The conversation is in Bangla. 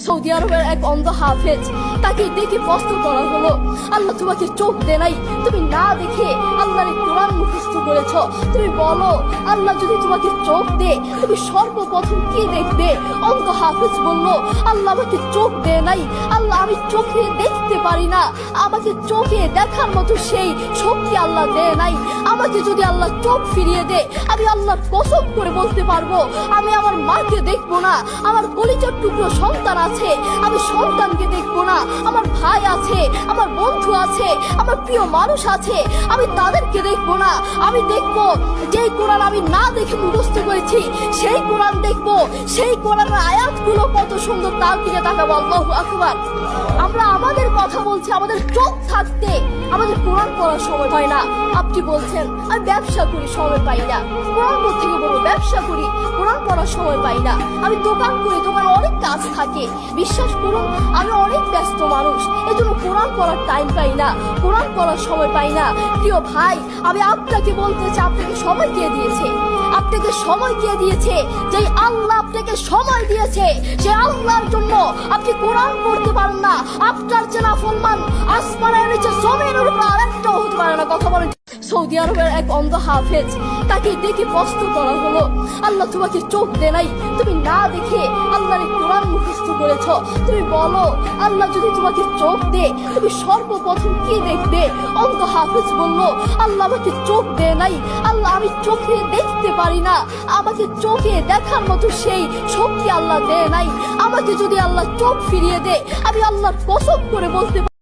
সৌদি আরবের এক অন্ধ হাফেজ, তাকে দেখে প্রশ্ন করা হলো, আল্লাহ তোমাকে চোখ দে নাই, তুমি না দেখে আল্লাহর কোরআন মুখস্থ করেছ, তুমি বলো আল্লাহ যদি তোমাকে চোখ দে তুমি সর্বপ্রথম কি দেখবে? অন্ধ হাফেজ বলল, আল্লাহ আমাকে চোখ দে নাই, আল্লাহ আমি চোখে দেখতে পারি না, আমাকে চোখে দেখার মতো সেই শক্তি আল্লাহ দেয় নাই। আমাকে যদি আল্লাহ চোখ ফিরিয়ে দে, আমি আল্লাহ কসম করে বলতে পারবো আমি আমার মাকে দেখবো না, আমার কলিজার টুকরো সন্তান আছে আমি সন্তানকে দেখবো না, আমার ভাই আছে, আমার বন্ধু আছে, আমার প্রিয় মানুষ আছে আমি তাদেরকে দেখবো না। আমি দেখবো যেই কোরআন আমি না দেখে মুখস্থ করেছি সেই কোরআন দেখবো, সেই কোরআনের আয়াতগুলো কত সুন্দর তার দিকে তাকাবো। আল্লাহু আকবার। আমরা আমাদের কথা বলছি, আমাদের চোখ থাকতে আমাদের কোরআন পড়ার সময় হয় না। আপনি বলছেন আমি ব্যবসা করি সময় পাই না, কোরআন থেকে বলবো ব্যবসা করি কোরআন পড়ার সময় পাই না, আমি দোকান করি দোকানে অনেক কাজ থাকে, বিশ্বাস করুন আমি অনেক ব্যস্ত মানুষ, এজন্য কোরআন পড়ার টাইম পাই না, কোরআন পড়ার সময় পাই না। প্রিয় ভাই, আমি আপনাকে বলতে চাই আপনাকে সময় কে দিয়েছে? আপনাকে সময় কে দিয়েছে? যে আল্লাহ আপনাকে সময় দিয়েছে সে আল্লাহর জন্য আপনি কোরআন পড়তে পারেন না। আপনার চেনা ফরমান আসমানের নিচে জমিনের উপর আরেকটাও হতে পারে না। কথা বলেন। সৌদি আরবের এক অন্ধ হাফেজ, তাকে দেখে প্রশ্ন করা হলো, আল্লাহ তোমাকে চোখ দে নাই, তুমি না দেখে আল্লাহর কোরআন মুখস্থ করেছ, তুমি বলো আল্লাহ যদি তোমাকে চোখ দে তুমি সর্বপ্রথম কি দেখবে? অন্ধ হাফেজ বলল, আল্লাহ আমাকে চোখ দে নাই, আল্লাহ আমি চোখে দেখতে পারি না, আমাকে চোখে দেখার মতো সেই শক্তি আল্লাহ দেয় নাই। আমাকে যদি আল্লাহ চোখ ফিরিয়ে দে, আমি আল্লাহর কসম করে বলতে